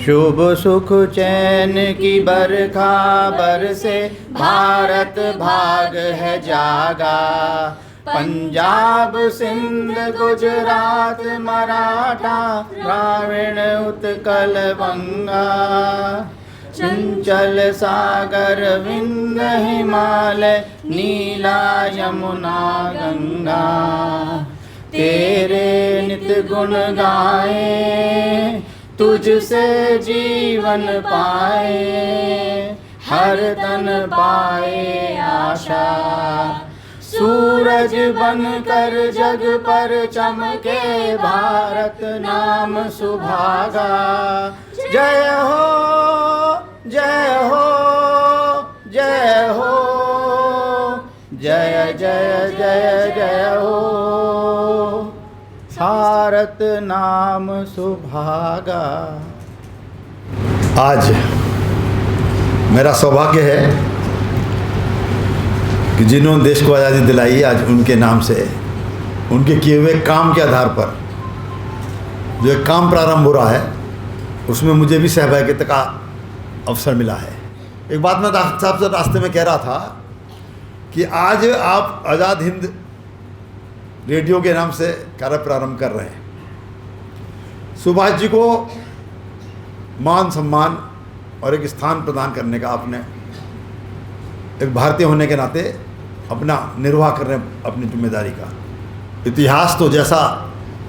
शुभ सुख चैन की बरखा बरसे, भारत भाग है जागा। पंजाब सिंध गुजरात मराठा, द्राविड़ उत्कल बंगा। चंचल सागर विंध्य हिमालय, नीला यमुना गंगा। तेरे नित गुण गाए, तुझसे जीवन पाए। हर तन पाए आशा, सूरज बनकर जग पर चमके। भारत नाम सुभागा। जय हो जय हो जय हो, जय जय जय जय हो। भारत नाम सुभागा। आज मेरा सौभाग्य है कि जिन्होंने देश को आज़ादी दिलाई, आज उनके नाम से, उनके किए हुए काम के आधार पर जो एक काम प्रारंभ हो रहा है, उसमें मुझे भी सहभागिता का अवसर मिला है। एक बात मैं साहब से रास्ते में कह रहा था कि आज आप आज़ाद हिंद रेडियो के नाम से कार्य प्रारंभ कर रहे हैं। सुभाष जी को मान सम्मान और एक स्थान प्रदान करने का आपने एक भारतीय होने के नाते अपना निर्वाह कर रहे हैं अपनी जिम्मेदारी का। इतिहास तो जैसा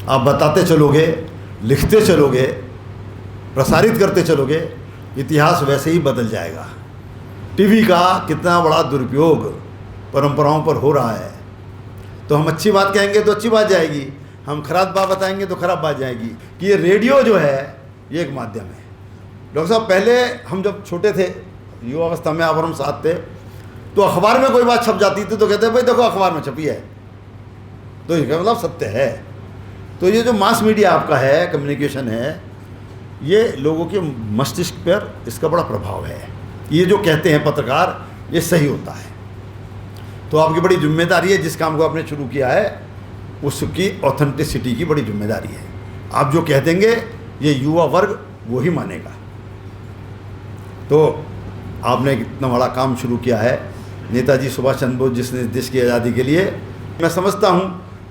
आप बताते चलोगे, लिखते चलोगे, प्रसारित करते चलोगे, इतिहास वैसे ही बदल जाएगा। टीवी का कितना बड़ा दुरुपयोग परंपराओं पर हो रहा है। तो हम अच्छी बात कहेंगे तो अच्छी बात जाएगी, हम खराब बात बताएंगे तो खराब बात जाएगी। कि ये रेडियो जो है ये एक माध्यम है। डॉक्टर साहब, पहले हम जब छोटे थे, युवा अवस्था में, आप और हम साथ थे, तो अखबार में कोई बात छप जाती थी तो कहते हैं भाई देखो अखबार में छपी है, तो इसका मतलब सत्य है। तो ये जो मास मीडिया आपका है, कम्युनिकेशन है, ये लोगों के मस्तिष्क पर इसका बड़ा प्रभाव है। ये जो कहते हैं पत्रकार, ये सही होता है। तो आपकी बड़ी जिम्मेदारी है, जिस काम को आपने शुरू किया है उसकी ऑथेंटिसिटी की बड़ी जिम्मेदारी है। आप जो कह देंगे ये युवा वर्ग वो ही मानेगा। तो आपने इतना बड़ा काम शुरू किया है, नेताजी सुभाष चंद्र बोस जिसने देश की आज़ादी के लिए, मैं समझता हूँ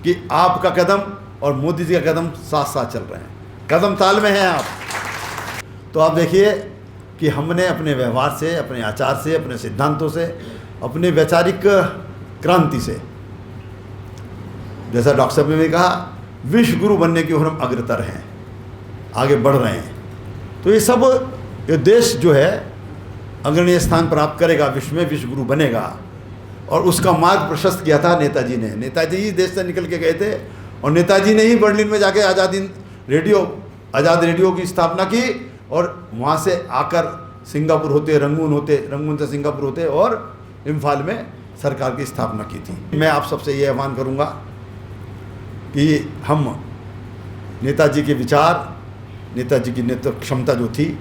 कि आपका कदम और मोदी जी का कदम साथ साथ चल रहे हैं, कदम ताल में हैं आप। तो आप देखिए कि हमने अपने व्यवहार से, अपने आचार से, अपने सिद्धांतों से, अपने वैचारिक क्रांति से, जैसा डॉक्टर साहब ने भी कहा, विश्व गुरु बनने की ओर हम अग्रतर हैं, आगे बढ़ रहे हैं। तो ये सब, ये देश जो है अग्रणीय स्थान प्राप्त करेगा, विश्व में विश्व गुरु बनेगा। और उसका मार्ग प्रशस्त किया था नेताजी ने। नेताजी ही देश से निकल के गए थे और नेताजी ने ही बर्लिन में जाके आज़ाद रेडियो की स्थापना की। और वहाँ से आकर सिंगापुर होते, रंगून होते, रंगून से सिंगापुर होते और इम्फाल में सरकार की स्थापना की थी। मैं आप सबसे ये आह्वान करूँगा कि हम नेताजी के विचार, नेताजी की नेतृत्व क्षमता जो थी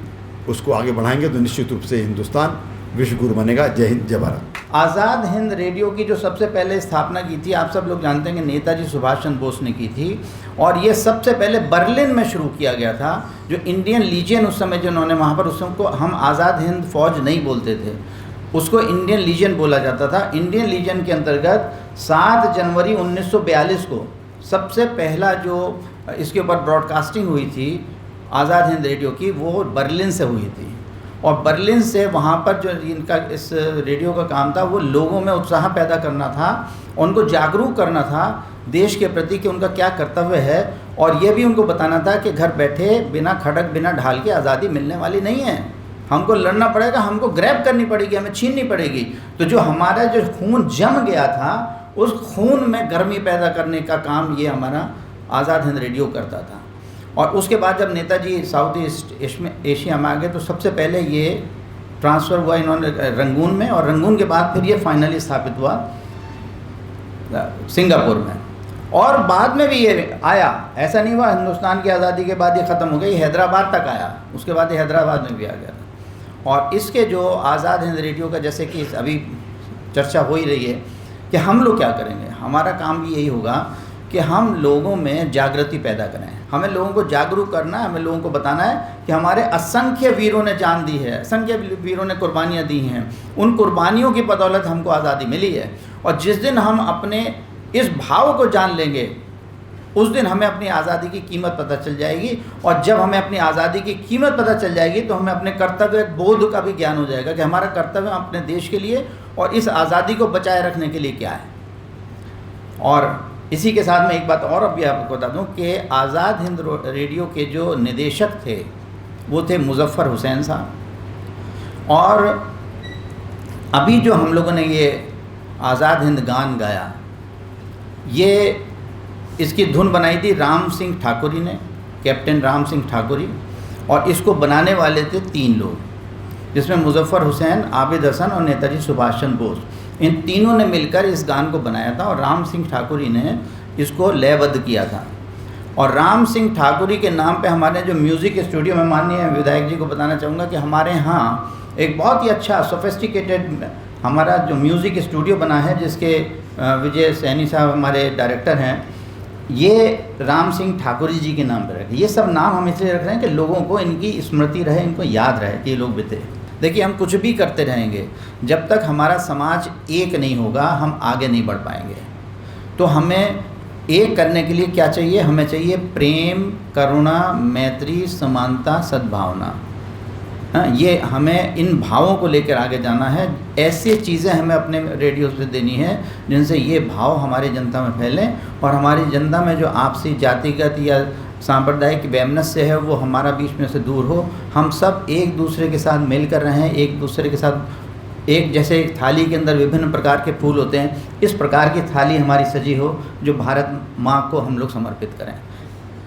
उसको आगे बढ़ाएंगे तो निश्चित रूप से हिंदुस्तान विश्व गुरु बनेगा। जय हिंद, जय भारत। आज़ाद हिंद रेडियो की जो सबसे पहले स्थापना की थी, आप सब लोग जानते हैं कि नेताजी सुभाष चंद्र बोस ने की थी। और ये सबसे पहले बर्लिन में शुरू किया गया था। जो इंडियन लीजियन उस समय जिन्होंने वहाँ पर, उस समय को हम आज़ाद हिंद फौज नहीं बोलते थे, उसको इंडियन लीजियन बोला जाता था। इंडियन लीजियन के अंतर्गत 7 जनवरी 1942 को सबसे पहला जो इसके ऊपर ब्रॉडकास्टिंग हुई थी आज़ाद हिंद रेडियो की, वो बर्लिन से हुई थी। और बर्लिन से वहाँ पर जो इनका इस रेडियो का काम था, वो लोगों में उत्साह पैदा करना था, उनको जागरूक करना था देश के प्रति कि उनका क्या कर्तव्य है। और ये भी उनको बताना था कि घर बैठे बिना खड़क बिना ढाल के आज़ादी मिलने वाली नहीं है, हमको लड़ना पड़ेगा, हमको ग्रैब करनी पड़ेगी, हमें छीननी पड़ेगी। तो जो हमारा जो खून जम गया था, उस खून में गर्मी पैदा करने का काम ये हमारा आज़ाद हिंद रेडियो करता था। और उसके बाद जब नेताजी साउथ ईस्ट एशिया में आ गए तो सबसे पहले ये ट्रांसफ़र हुआ इन्होंने रंगून में, और रंगून के बाद फिर ये फाइनली स्थापित हुआ सिंगापुर में। और बाद में भी ये आया, ऐसा नहीं हुआ हिंदुस्तान की आज़ादी के बाद ये ख़त्म हो गई, हैदराबाद तक आया, उसके बाद ये हैदराबाद में भी आ गया था। और इसके जो आज़ाद हिंद रेडियो का, जैसे कि अभी चर्चा हो ही रही है कि हम लोग क्या करेंगे, हमारा काम भी यही होगा कि हम लोगों में जागृति पैदा करें। हमें लोगों को जागरूक करना है, हमें लोगों को बताना है कि हमारे असंख्य वीरों ने जान दी है, असंख्य वीरों ने कुर्बानियाँ दी हैं, उन कुर्बानियों की बदौलत हमको आज़ादी मिली है। और जिस दिन हम अपने इस भाव को जान लेंगे उस दिन हमें अपनी आज़ादी की कीमत पता चल जाएगी। और जब हमें अपनी आज़ादी की कीमत पता चल जाएगी तो हमें अपने कर्तव्य बोध का भी ज्ञान हो जाएगा कि हमारा कर्तव्य अपने देश के लिए और इस आज़ादी को बचाए रखने के लिए क्या है। और इसी के साथ मैं एक बात और अभी आपको बता दूं कि आज़ाद हिंद रेडियो के जो निदेशक थे वो थे मुजफ्फर हुसैन साहब। और अभी जो हम लोगों ने ये आज़ाद हिंद गान गाया, ये इसकी धुन बनाई थी राम सिंह ठाकुरी ने, कैप्टन राम सिंह ठाकुरी। और इसको बनाने वाले थे 3 लोग, जिसमें मुजफ्फर हुसैन, आबिद हसन और नेताजी सुभाष चंद्र बोस। इन तीनों ने मिलकर इस गान को बनाया था और राम सिंह ठाकुरी ने इसको लयबद्ध किया था। और राम सिंह ठाकुरी के नाम पे हमारे जो म्यूज़िक स्टूडियो में, माननीय विधायक जी को बताना चाहूँगा कि हमारे यहाँ एक बहुत ही अच्छा सोफिस्टिकेटेड हमारा जो म्यूज़िक स्टूडियो बना है, जिसके विजय सैनी साहब हमारे डायरेक्टर हैं, ये राम सिंह ठाकुरी जी के नाम पर रखे। ये सब नाम हम इसलिए रख रहे हैं कि लोगों को इनकी स्मृति रहे, इनको याद रहे कि ये लोग बीते। देखिए, हम कुछ भी करते रहेंगे, जब तक हमारा समाज एक नहीं होगा हम आगे नहीं बढ़ पाएंगे। तो हमें एक करने के लिए क्या चाहिए? हमें चाहिए प्रेम, करुणा, मैत्री, समानता, सद्भावना। हाँ, ये हमें इन भावों को लेकर आगे जाना है। ऐसी चीज़ें हमें अपने रेडियो से देनी है जिनसे ये भाव हमारी जनता में फैलें और हमारी जनता में जो आपसी जातिगत या सांप्रदायिक वैमनस्य है वो हमारा बीच में से दूर हो। हम सब एक दूसरे के साथ मिलकर रहें, एक दूसरे के साथ एक जैसे थाली के अंदर विभिन्न प्रकार के फूल होते हैं, इस प्रकार की थाली हमारी सजी हो जो भारत माँ को हम लोग समर्पित करें।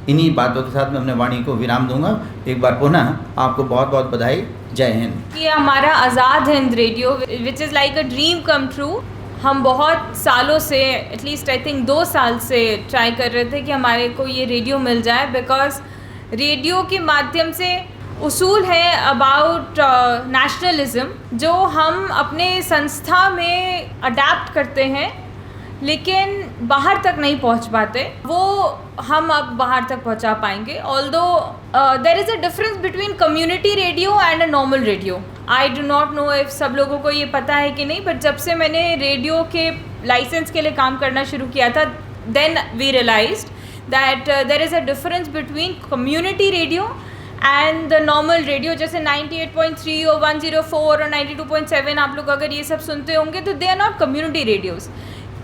इन्हीं बातों के साथ मैं अपने वाणी को विराम दूंगा। एक बार पुनः आपको बहुत बहुत बधाई। जय हिंद। ये हमारा Azad Hind radio which is like a dream come true. हम बहुत सालों से, एटलीस्ट आई थिंक 2 साल से ट्राई कर रहे थे कि हमारे को ये रेडियो मिल जाए, बिकॉज रेडियो के माध्यम से उसूल है अबाउट नेशनलिज्म जो हम अपने संस्था में अडेप्ट करते हैं लेकिन बाहर तक नहीं पहुंच पाते, वो हम अब बाहर तक पहुंचा पाएंगे। Although there is a difference between community radio and a normal radio. I do not know if सब लोगों को ये पता है कि नहीं, बट जब से मैंने रेडियो के लाइसेंस के लिए काम करना शुरू किया था, then we realized that there is a difference between community radio and the normal radio. जैसे 98.3 और 104 और 92.7 आप लोग अगर ये सब सुनते होंगे तो they are not community radios.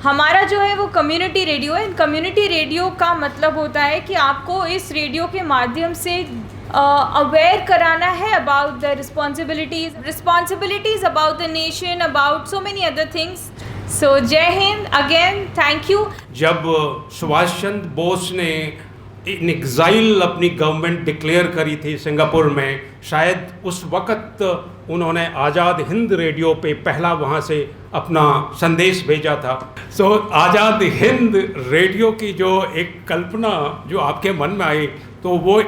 हमारा जो है वो कम्युनिटी रेडियो है। कम्युनिटी रेडियो का मतलब होता है कि आपको इस रेडियो के माध्यम से अवेयर कराना है about the responsibilities about the nation, about so many other things. So Jai Hind, again thank you. जब सुभाष चंद्र बोस ने इन एग्ज़ाइल अपनी गवर्नमेंट डिक्लेयर करी थी सिंगापुर में, शायद उस वक़्त उन्होंने आज़ाद हिंद रेडियो पे पहला वहाँ से अपना संदेश भेजा था। सो आज़ाद हिंद रेडियो की जो एक कल्पना जो आपके मन में आई तो वो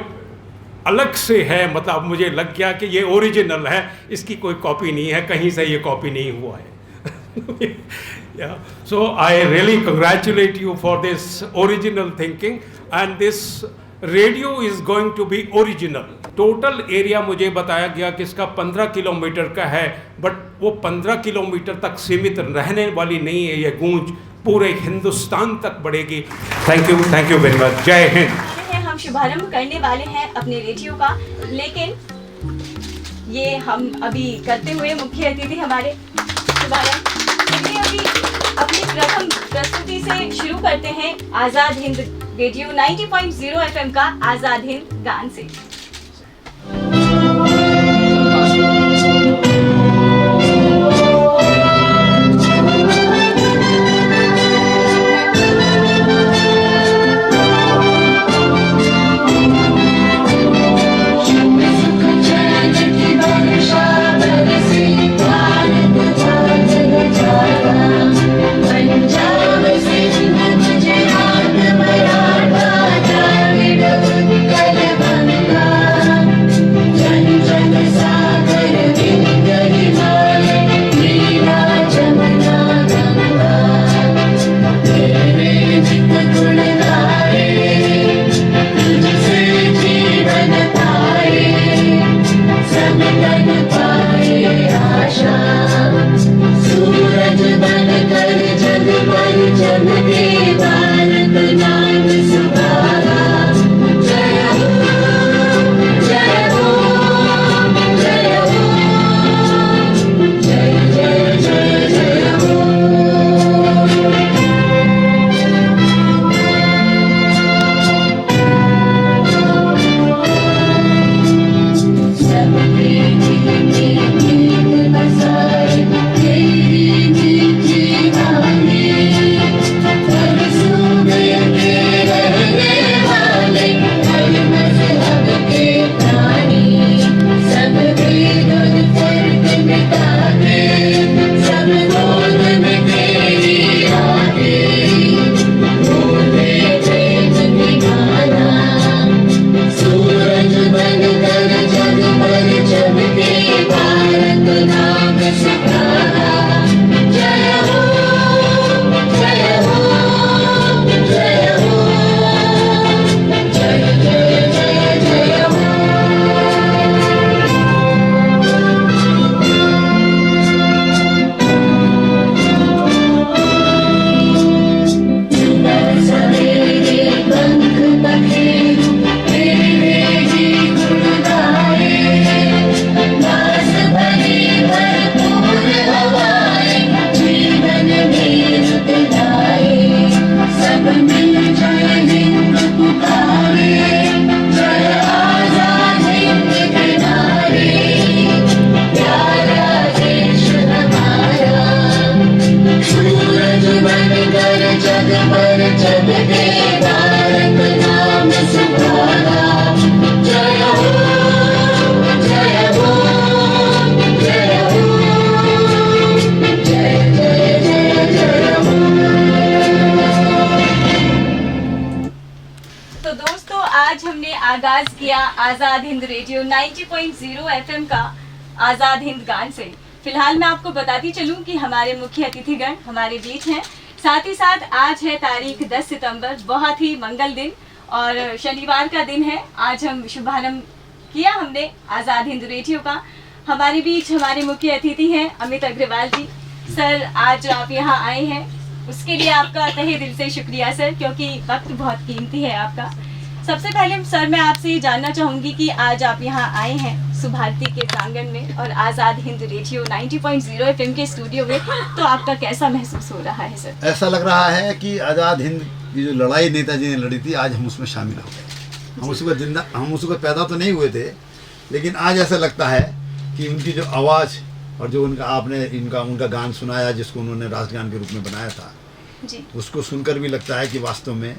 अलग से है, मतलब मुझे लग गया कि ये ओरिजिनल है, इसकी कोई कॉपी नहीं है, कहीं से ये कॉपी नहीं हुआ है। Yeah. So I really congratulate you for this original thinking, and this radio is going to be original. Total area मुझे बताया गया कि इसका 15 किलोमीटर का है, बट वो 15 किलोमीटर तक सीमित रहने वाली नहीं है, ये गूंज पूरे हिंदुस्तान तक बढ़ेगी। Thank you very much. जय हिंद। हम शुभारंभ करने वाले हैं अपने रेडियो का, लेकिन ये हम अभी करते हुए मुख्य अतिथि हमारे शुभारंभ अभी अपनी प्रथम प्रस्तुति से शुरू करते हैं आज़ाद हिंद रेडियो 90.0 FM का आज़ाद हिंद गान से। पंजाब सिंध गुजरात मराठा द्रविड़ उत्कल बंगा चमके भारत नाम सुहाना। जय हो जय हो जय हो, जय जय जय जय हो। सबके दिल में प्रीत बसाए तेरी मीठी वाणी। हर सूबे के रहने वाले, हर मज़हब के प्राणी। सब भेद और फर्क मिटा के, सब गोद में तेरी राहें। बोले प्रेम निभाना, सूरज बनकर जग पर चमके भारत नाम सुहाना। जय हो जय हो जय हो, जय जय जय जय हो। सवेरे पंख पखेरू तेरे ही गुण गाए। दास भरी भरपूर हवाएं जीवन में रुत लाए। सब मिल जय हिंद पुकारे, जय आजाद हिंद के नारे। प्यारा देश हमारा, सूरज बनकर जग पर चमके भारत नाम सुहाना। जय हो जय हो जय हो, जय जय जय जय हो। तो दोस्तों, आज हमने आगाज किया आजाद हिंद रेडियो 90.0 एफएम का आजाद हिंद गान से। फिलहाल मैं आपको बताती चलूं कि हमारे मुख्य अतिथिगण हमारे बीच हैं। साथ ही साथ आज है तारीख 10 सितंबर, बहुत ही मंगल दिन और शनिवार का दिन है। आज हम शुभारंभ किया हमने आजाद हिंद रेडियो का। हमारे बीच हमारे मुख्य अतिथि हैं अमित अग्रवाल जी। सर, आज आप यहाँ आए हैं, उसके लिए आपका तहे दिल से शुक्रिया सर, क्योंकि वक्त बहुत कीमती है आपका। सबसे पहले सर, मैं आपसे ये जानना चाहूंगी कि आज आप यहाँ आए हैं सुभारती के प्रांगण में और आज़ाद हिंद रेडियो 90.0 एफएम के स्टूडियो में, तो आपका कैसा महसूस हो रहा है सर? ऐसा लग रहा है कि आज़ाद हिंद की जो लड़ाई नेताजी ने लड़ी थी, आज हम उसमें शामिल हो गए। हम उसको पैदा तो नहीं हुए थे, लेकिन आज ऐसा लगता है कि उनकी जो आवाज़ और जो उनका गान सुनाया, जिसको उन्होंने राष्ट्रगान के रूप में बनाया था जी, उसको सुनकर भी लगता है कि वास्तव में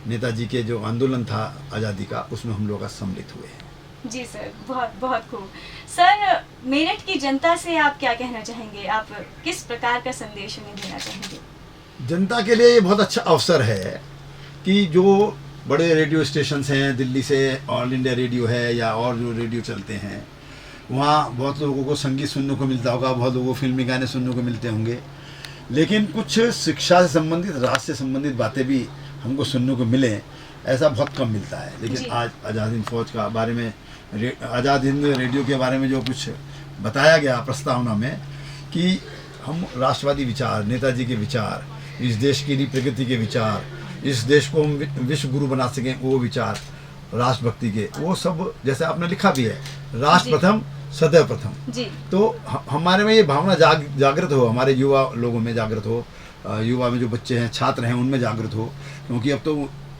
नेताजी के जो आंदोलन था आज़ादी का, उसमें हम लोग सम्मिलित हुए हैं। जी सर, बहुत बहुत खूब। सर, मेरठ की जनता से आप क्या कहना चाहेंगे? आप किस प्रकार का संदेश उन्हें देना चाहेंगे? जनता के लिए ये बहुत अच्छा अवसर है कि जो बड़े रेडियो स्टेशंस हैं, दिल्ली से ऑल इंडिया रेडियो है या और जो रेडियो चलते हैं, वहाँ बहुत लोगों को संगीत सुनने को मिलता होगा, बहुत लोगों को फिल्मी गाने सुनने को मिलते होंगे, लेकिन कुछ शिक्षा से संबंधित, राष्ट्र से संबंधित बातें भी हमको सुनने को मिले, ऐसा बहुत कम मिलता है। लेकिन आज आज़ाद हिंद फौज का बारे में, आज़ाद हिंद रेडियो के बारे में जो कुछ बताया गया प्रस्तावना में, कि हम राष्ट्रवादी विचार, नेताजी के विचार, इस देश की प्रगति के विचार, इस देश को हम विश्व गुरु बना सकें, वो विचार, राष्ट्रभक्ति के, वो सब जैसे आपने लिखा भी है, राष्ट्र प्रथम सदैव प्रथम जी। तो हमारे में ये भावना जागृत हो, हमारे युवा लोगों में जागृत हो, युवा में जो बच्चे हैं, छात्र हैं, उनमें जागृत हो, क्योंकि अब तो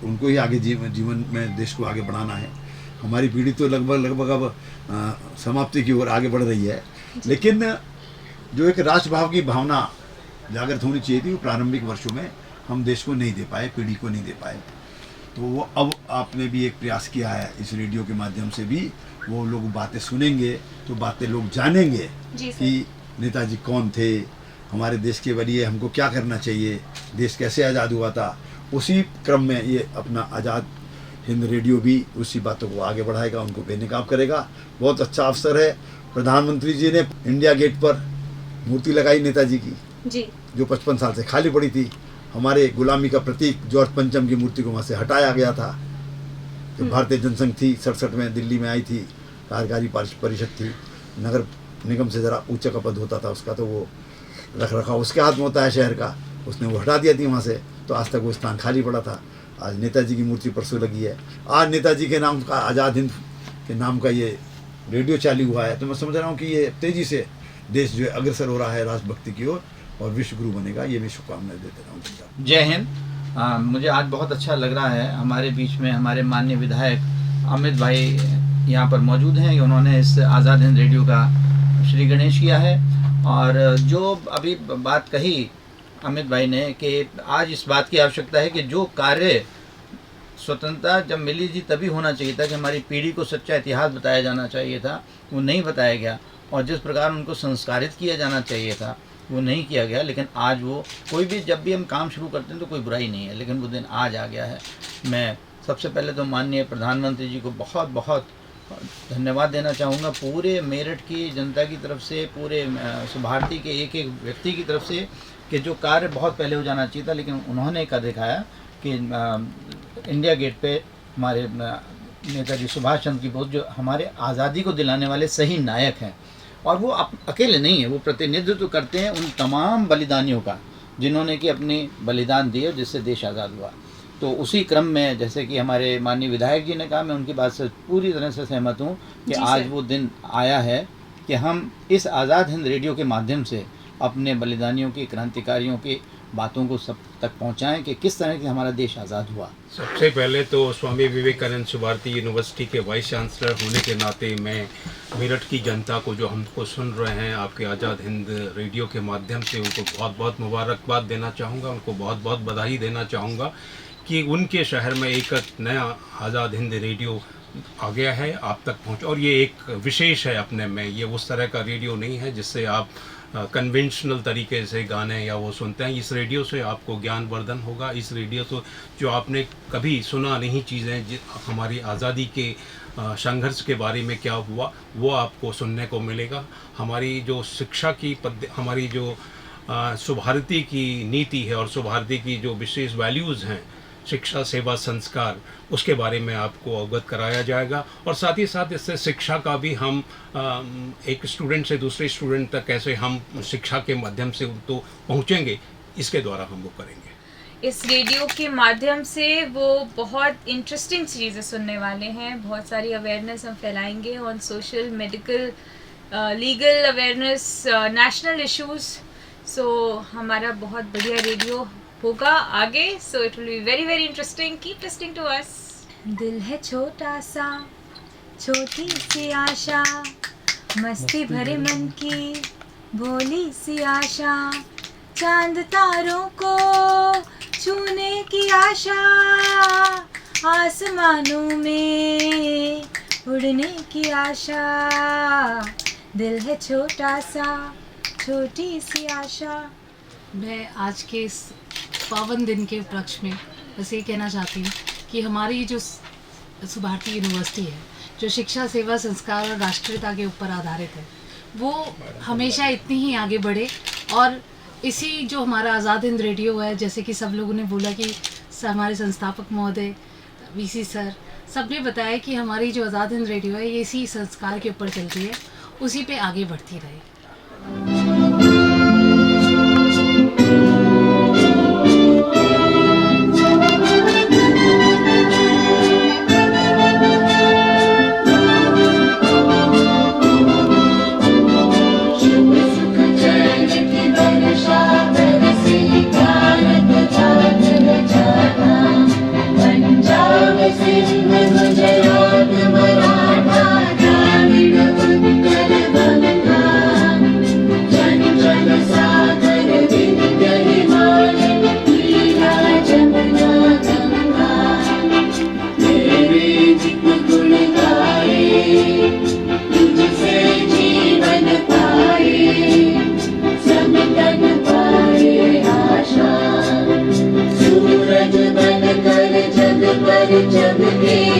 उनको ही आगे जीवन में देश को आगे बढ़ाना है। हमारी पीढ़ी तो लगभग अब समाप्ति की ओर आगे बढ़ रही है, लेकिन जो एक राष्ट्रभाव की भावना जागृत होनी चाहिए थी, वो प्रारंभिक वर्षों में हम देश को नहीं दे पाए, पीढ़ी को नहीं दे पाए। तो वो अब आपने भी एक प्रयास किया है, इस रेडियो के माध्यम से भी वो लोग बातें सुनेंगे तो बातें लोग जानेंगे कि नेताजी कौन थे, हमारे देश के लिए हमको क्या करना चाहिए, देश कैसे आज़ाद हुआ था। उसी क्रम में ये अपना आज़ाद हिंद रेडियो भी उसी बातों को आगे बढ़ाएगा, उनको बेनकाब करेगा। बहुत अच्छा अवसर है। प्रधानमंत्री जी ने इंडिया गेट पर मूर्ति लगाई नेताजी की जी, जो 55 साल से खाली पड़ी थी। हमारे गुलामी का प्रतीक जॉर्ज पंचम की मूर्ति को वहाँ से हटाया गया था। जो भारतीय जनसंघ थी 67 में दिल्ली में आई थी, कार्यकारी परिषद थी, नगर निगम से ज़रा ऊंचा का पद होता था उसका, तो वो रख रखाव उसके हाथ में होता है शहर का, उसने वो हटा दिया थी वहाँ से, तो आज तक वो स्थान खाली पड़ा था। आज नेताजी की मूर्ति परसों लगी है, आज नेताजी के नाम का, आज़ाद हिंद के नाम का ये रेडियो चालू हुआ है। तो मैं समझ रहा हूँ कि ये तेज़ी से देश जो है अग्रसर हो रहा है राष्ट्रभक्ति की ओर, और विश्व गुरु बनेगा। ये मैं शुभकामनाएं देते रहा हूँ। जय हिंद। मुझे आज बहुत अच्छा लग रहा है, हमारे बीच में हमारे माननीय विधायक अमित भाई यहाँ पर मौजूद हैं। उन्होंने इस आज़ाद हिंद रेडियो का श्री गणेश किया है, और जो अभी बात कही अमित भाई ने कि आज इस बात की आवश्यकता है कि जो कार्य स्वतंत्रता जब मिली थी तभी होना चाहिए था, कि हमारी पीढ़ी को सच्चा इतिहास बताया जाना चाहिए था, वो नहीं बताया गया। और जिस प्रकार उनको संस्कारित किया जाना चाहिए था वो नहीं किया गया। लेकिन आज वो, कोई भी जब भी हम काम शुरू करते हैं तो कोई बुराई नहीं है, लेकिन वो दिन आज आ गया है। मैं सबसे पहले तो माननीय प्रधानमंत्री जी को बहुत बहुत धन्यवाद देना चाहूँगा, पूरे मेरठ की जनता की तरफ से, पूरे सुभारती के एक एक व्यक्ति की तरफ से, कि जो कार्य बहुत पहले हो जाना चाहिए था लेकिन उन्होंने कर दिखाया कि इंडिया गेट पे हमारे नेताजी सुभाष चंद्र की बोस जो हमारे आज़ादी को दिलाने वाले सही नायक हैं, और वो अकेले नहीं है, वो प्रतिनिधित्व करते हैं उन तमाम बलिदानियों का जिन्होंने कि अपनी बलिदान दिए जिससे देश आज़ाद हुआ। तो उसी क्रम में जैसे कि हमारे माननीय विधायक जी ने कहा, मैं उनकी बात से पूरी तरह से सहमत हूँ कि आज वो दिन आया है कि हम इस आज़ाद हिंद रेडियो के माध्यम से अपने बलिदानियों की, क्रांतिकारियों की बातों को सब तक पहुंचाएं कि किस तरह से हमारा देश आज़ाद हुआ। सबसे पहले तो स्वामी विवेकानंद सुभारती यूनिवर्सिटी के वाइस चांसलर होने के नाते मैं मेरठ की जनता को, जो हमको सुन रहे हैं आपके आज़ाद हिंद रेडियो के माध्यम से, उनको बहुत बहुत मुबारकबाद देना चाहूँगा, उनको बहुत बहुत बधाई देना चाहूँगा कि उनके शहर में एक नया आज़ाद हिंद रेडियो आ गया है, आप तक पहुँच। और ये एक विशेष है अपने में, ये उस तरह का रेडियो नहीं है जिससे आप कन्वेंशनल तरीके से गाने या वो सुनते हैं। इस रेडियो से आपको ज्ञानवर्धन होगा। इस रेडियो से जो आपने कभी सुना नहीं चीज़ें, हमारी आज़ादी के संघर्ष के बारे में क्या हुआ, वो आपको सुनने को मिलेगा। हमारी जो शिक्षा की हमारी जो सुभारती की नीति है और सुभारती की जो विशेष वैल्यूज़ हैं, शिक्षा, सेवा, संस्कार, उसके बारे में आपको अवगत कराया जाएगा। और साथ ही साथ इससे शिक्षा का भी हम एक स्टूडेंट से दूसरे स्टूडेंट तक कैसे हम शिक्षा के माध्यम से तो पहुंचेंगे, इसके द्वारा हम वो करेंगे। इस रेडियो के माध्यम से वो बहुत इंटरेस्टिंग चीज़ें सुनने वाले हैं, बहुत सारी अवेयरनेस हम फैलाएंगे on social, medical, legal awareness, national issues. So हमारा बहुत बढ़िया रेडियो होगा आगे। So it will be very very interesting. Keep listening to us. दिल है छोटा सा, छोटी सी आशा, मस्ती भरे मन की भोली सी आशा, चांद तारों को छूने की आशा, आसमानों में उड़ने की आशा। दिल है छोटा सा, छोटी सी आशा। मैं आज के इस पावन दिन के उपलक्ष्य में बस ये कहना चाहती हूँ कि हमारी जो सुभारती यूनिवर्सिटी है, जो शिक्षा, सेवा, संस्कार और राष्ट्रीयता के ऊपर आधारित है, वो हमेशा इतनी ही आगे बढ़े। और इसी जो हमारा आज़ाद हिंद रेडियो है, जैसे कि सब लोगों ने बोला कि हमारे संस्थापक महोदय वीसी सर, सब ने बताया कि हमारी जो आज़ाद हिंद रेडियो है ये इसी संस्कार के ऊपर चलती है, उसी पे आगे बढ़ती रहे। जग के